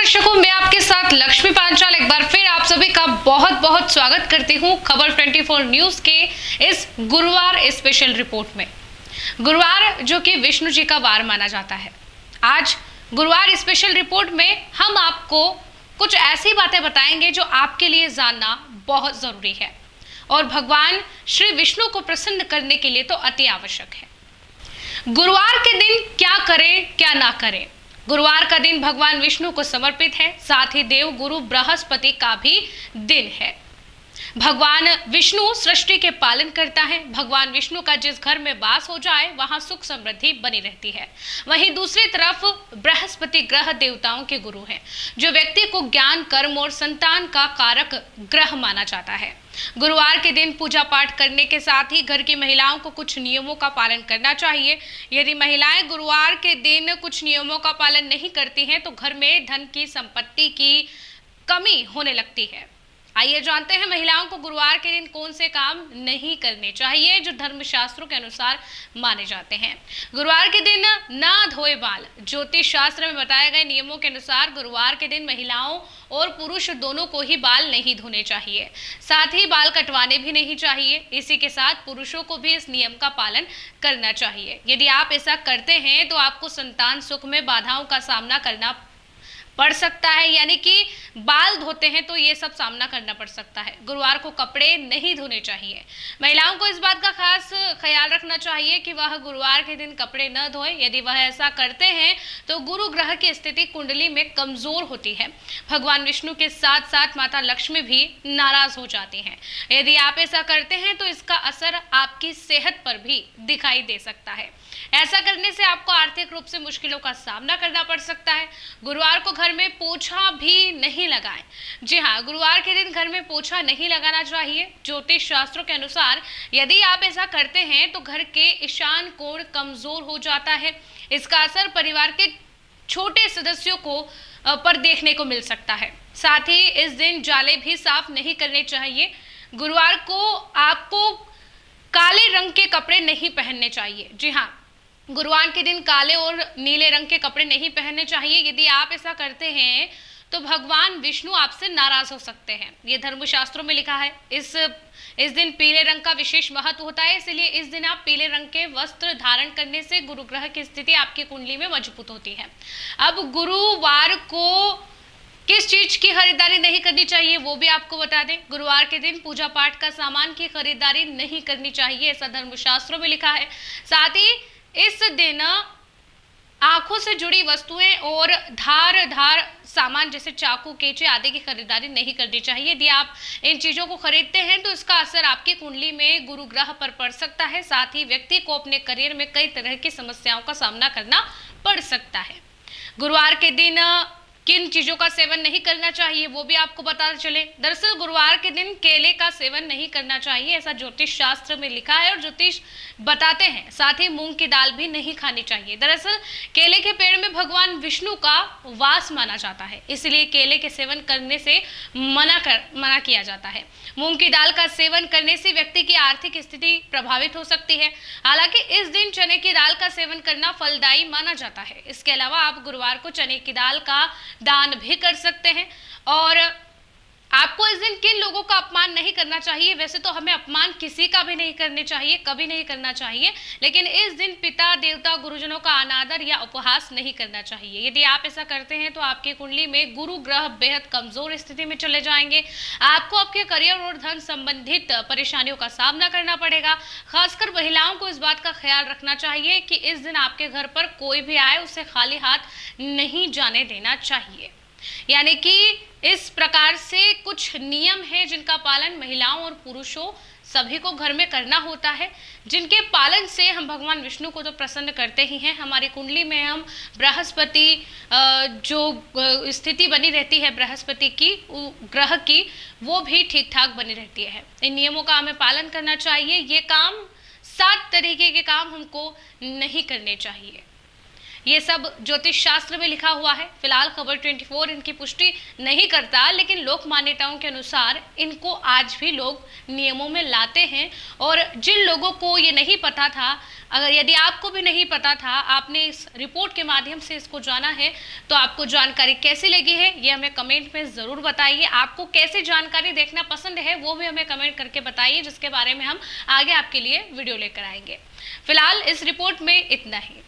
दर्शकों, मैं आपके साथ लक्ष्मी पांचाल एक बार फिर आप सभी का बहुत बहुत स्वागत करती हूं खबर 24 न्यूज के इस गुरुवार स्पेशल रिपोर्ट में। गुरुवार जो कि विष्णु जी का वार माना जाता है, आज गुरुवार स्पेशल रिपोर्ट में हम आपको कुछ ऐसी बातें बताएंगे जो आपके लिए जानना बहुत जरूरी है और भगवान श्री विष्णु को प्रसन्न करने के लिए तो अति आवश्यक है। गुरुवार के दिन क्या करें क्या ना करें। गुरुवार का दिन भगवान विष्णु को समर्पित है, साथ ही देव गुरु बृहस्पति का भी दिन है। भगवान विष्णु सृष्टि के पालन करता है। भगवान विष्णु का जिस घर में वास हो जाए वहां सुख समृद्धि बनी रहती है। वहीं दूसरी तरफ बृहस्पति ग्रह देवताओं के गुरु हैं, जो व्यक्ति को ज्ञान, कर्म और संतान का कारक ग्रह माना जाता है। गुरुवार के दिन पूजा पाठ करने के साथ ही घर की महिलाओं को कुछ नियमों का पालन करना चाहिए। यदि महिलाएं गुरुवार के दिन कुछ नियमों का पालन नहीं करती हैं तो घर में धन की, संपत्ति की कमी होने लगती है। आइए जानते हैं महिलाओं को गुरुवार के दिन कौन से काम नहीं करने चाहिए जो धर्मशास्त्रों के अनुसार माने जाते हैं। गुरुवार के दिन ना धोए बाल। ज्योतिष शास्त्र में बताए गए नियमों के अनुसार गुरुवार के दिन महिलाओं और पुरुष दोनों को ही बाल नहीं धोने चाहिए, साथ ही बाल कटवाने भी नहीं चाहिए। इसी के साथ पुरुषों को भी इस नियम का पालन करना चाहिए। यदि आप ऐसा करते हैं तो आपको संतान सुख में बाधाओं का सामना करना पड़ सकता है, यानी कि बाल धोते हैं तो ये सब सामना करना पड़ सकता है। गुरुवार को कपड़े नहीं धोने चाहिए। महिलाओं को इस बात का खास ख्याल रखना चाहिए कि वह गुरुवार के दिन कपड़े न धोएं। यदि वह ऐसा करते हैं तो गुरु ग्रह की स्थिति कुंडली में कमजोर होती है। भगवान विष्णु के साथ साथ माता लक्ष्मी भी नाराज हो जाती हैं। यदि आप ऐसा करते हैं तो इसका असर आपकी सेहत पर भी दिखाई दे सकता है। ऐसा करने से आपको आर्थिक रूप से मुश्किलों का सामना करना पड़ सकता है। गुरुवार को घर में पोछा भी नहीं लगाएं। जी हाँ, गुरुवार के दिन घर में पोछा नहीं लगाना चाहिए। ज्योतिष शास्त्रों के अनुसार यदि आप ऐसा करते हैं तो घर के ईशान कोण कमजोर हो जाता है। इसका असर परिवार के छोटे सदस्यों को पर देखने को मिल सकता है। साथ ही इस दिन जाले भी साफ नहीं करने चाहिए। गुरुवार को आपको काले रंग के कपड़े नहीं पहनने चाहिए। जी हाँ, गुरुवार के दिन काले और नीले रंग के कपड़े नहीं पहनने चाहिए। यदि आप ऐसा करते हैं तो भगवान विष्णु आपसे नाराज हो सकते हैं। ये धर्मशास्त्रों में लिखा है। इस दिन पीले रंग का विशेष महत्व होता है, इसलिए इस दिन आप पीले रंग के वस्त्र धारण करने से गुरु ग्रह की स्थिति आपकी कुंडली में मजबूत होती है। अब गुरुवार को किस चीज की खरीदारी नहीं करनी चाहिए वो भी आपको बता दें। गुरुवार के दिन पूजा पाठ का सामान की खरीदारी नहीं करनी चाहिए, ऐसा धर्मशास्त्रों में लिखा है। साथ ही इस दिन आंखों से जुड़ी वस्तुएं और धार सामान जैसे चाकू, कैंची आदि की खरीदारी नहीं करनी चाहिए। यदि आप इन चीजों को खरीदते हैं तो इसका असर आपकी कुंडली में गुरु ग्रह पर पड़ सकता है। साथ ही व्यक्ति को अपने करियर में कई तरह की समस्याओं का सामना करना पड़ सकता है। गुरुवार के दिन किन चीजों का सेवन नहीं करना चाहिए वो भी आपको पता चले। दरअसल गुरुवार के दिन केले का सेवन नहीं करना चाहिए, ऐसा ज्योतिष शास्त्र में लिखा है और ज्योतिष बताते हैं। साथ ही मूंग की दाल भी नहीं खानी चाहिए। दरअसल केले के पेड़ में भगवान विष्णु का वास माना जाता है, इसलिए केले के सेवन करने से मना किया जाता है। मूंग की दाल का सेवन करने से व्यक्ति की आर्थिक स्थिति प्रभावित हो सकती है। हालांकि इस दिन चने की दाल का सेवन करना फलदायी माना जाता है। इसके अलावा आप गुरुवार को चने की दाल का दान भी कर सकते हैं। और आपको इस दिन किन लोगों का अपमान नहीं करना चाहिए। वैसे तो हमें अपमान किसी का भी नहीं करने चाहिए, कभी नहीं करना चाहिए, लेकिन इस दिन पिता, देवता, गुरुजनों का अनादर या उपहास नहीं करना चाहिए। यदि आप ऐसा करते हैं तो आपकी कुंडली में गुरु ग्रह बेहद कमजोर स्थिति में चले जाएंगे। आपको आपके करियर और धन संबंधित परेशानियों का सामना करना पड़ेगा। खासकर महिलाओं को इस बात का ख्याल रखना चाहिए कि इस दिन आपके घर पर कोई भी आए उसे खाली हाथ नहीं जाने देना चाहिए। यानी कि इस प्रकार से कुछ नियम हैं जिनका पालन महिलाओं और पुरुषों सभी को घर में करना होता है, जिनके पालन से हम भगवान विष्णु को तो प्रसन्न करते ही हैं। हमारी कुंडली में हम बृहस्पति जो स्थिति बनी रहती है बृहस्पति की ग्रह की, वो भी ठीक ठाक बनी रहती है। इन नियमों का हमें पालन करना चाहिए। ये काम 7 तरीके के काम हमको नहीं करने चाहिए। ये सब ज्योतिष शास्त्र में लिखा हुआ है। फिलहाल खबर 24 इनकी पुष्टि नहीं करता, लेकिन लोक मान्यताओं के अनुसार इनको आज भी लोग नियमों में लाते हैं। और जिन लोगों को ये नहीं पता था, अगर यदि आपको भी नहीं पता था, आपने इस रिपोर्ट के माध्यम से इसको जाना है, तो आपको जानकारी कैसी लगी है ये हमें कमेंट में ज़रूर बताइए। आपको कैसी जानकारी देखना पसंद है वो भी हमें कमेंट करके बताइए, जिसके बारे में हम आगे आपके लिए वीडियो लेकर आएंगे। फिलहाल इस रिपोर्ट में इतना ही।